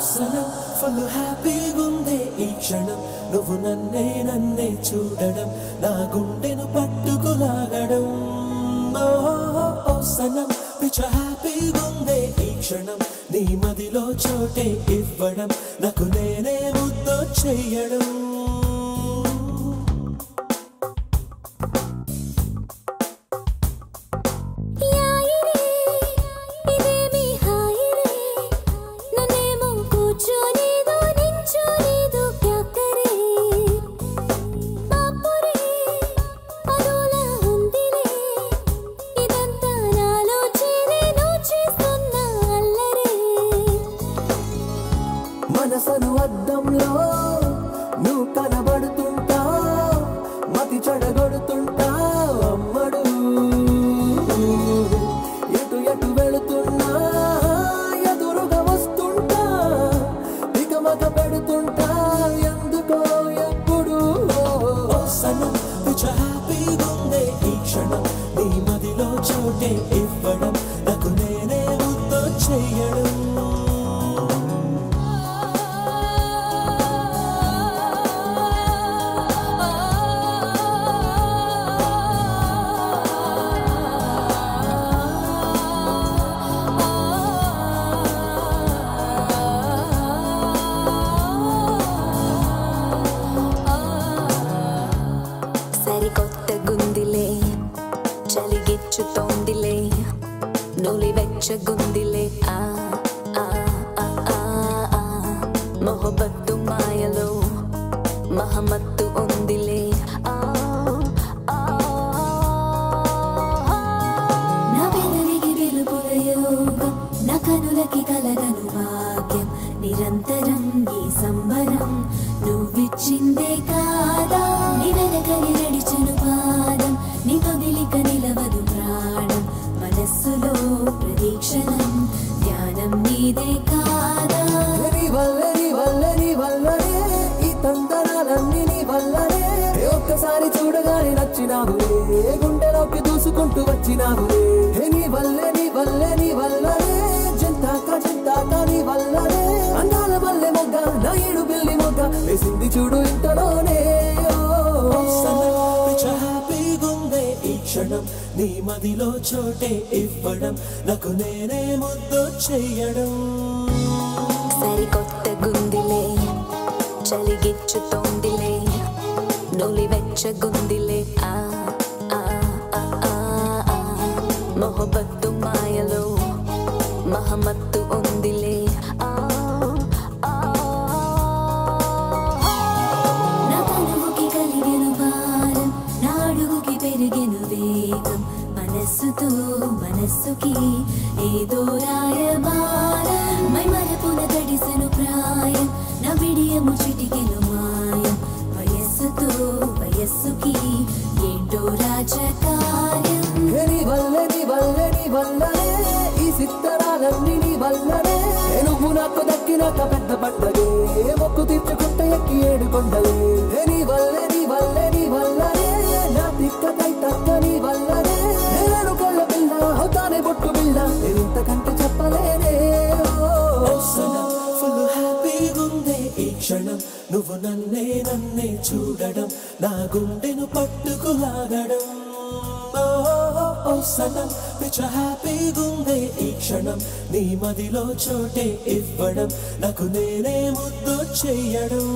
సనం full హ్యాపీగుందే ఈ క్షణం నువ్వు నన్నే చూడడం నా గుండెను పట్టుకులాగడం ఓ సనం పిచ్చ హ్యాపీగుందే ఈ క్షణం నీ మదిలో చోటే ఇవ్వడం నాకు నేనే ముద్దు చెయ్యడం మనసను అద్దంలో నువ్వు కనబడుతుంటా మతి చెడగొడుతుంటా అమ్మడు ఎటు ఎటు వెళుతున్నా ఎదురుగా వస్తుంటా దిగమగ పెడుతుంటా ఎందుకో ఎప్పుడు సనం పిచ్చ హ్యాపీగుందే ఈ క్షణం నీ మదిలో చోటే ఇవ్వడం నాకు నేనే ముద్దు చెయ్యడం సరికొత్తగుందిలే చలిగిచ్చుతోందిలే నూలి వెచ్చగుందిలే మొహబత్తు మాయలో మహమత్తు ఉందిలే నా పెదవికి వెలుపుల యోగం నా కనులకి కలగను భాగ్యం నిరంతరం ఈ సంబరం నువ్విచ్చిందే కాదా నీ వెనకని నడిచను పాదం నీ తొదిలిక నిలవదు ప్రాణం మనస్సులో ప్రదీక్షణం ధ్యానం నీదే కాదా నీ వల్లనే ఈ తందనాలన్నీ నీ వల్లనే ఒక్కసారి చూడగానే నచ్చినావులే గుండెలోకి దూసుకుంటూ వచ్చినావులే నీ వల్లనే చింతాక నీ వల్లనే అందాల వల్లే మొగ్గ నా ఏడు బిల్లి మొగ్గ వేసింది చూడు ఇంతలోనే హ్యాపీగుందే ఈ క్షణం నీ మదిలో చోటే ఇవ్వడం నాకు నేనే ముద్దు చెయ్యడం సరికొత్తగుందిలే చలిగిచ్చుతోందిలే నూలి వెచ్చగుందిలే మొహబత్తు మాయలో మహమత్తు ఉందిలే నా కనువుకి కలిగెను భారం నా అడుగుకి పెరిగెను వేగం మనస్సుకి ఏదో రాయబారం మై మరపున తడిసెను ప్రాయం నా విడియము చిటికెను మాయం వయస్సుకి ఏంటో రాజకార్యం నీ వల్లనే ఈ సిత్తరాలన్నీ నీ వల్లనే నువ్వు నాకు దక్కినాక పెద్ద పండగే మొక్కు తీర్చుకుంటే ఎక్కి ఏడుకొండలే నీ వల్లనే నా తిక్కై తక్క నీ వల్లనే నేను కొల్ల పిల్ల అవుతానే బొట్టు పిల్ల ఇంతకంటే చెప్పలేనే ఫుల్ హ్యాపీగుందే ఈ క్షణం నువ్వు నన్నే చూడడం నా గుండెను పట్టుకులాగడం సనం పిచ్చ హ్యాపీగుందే ఈ క్షణం నీ మదిలో చోటే ఇవ్వడం నాకు నేనే ముద్దు చెయ్యడం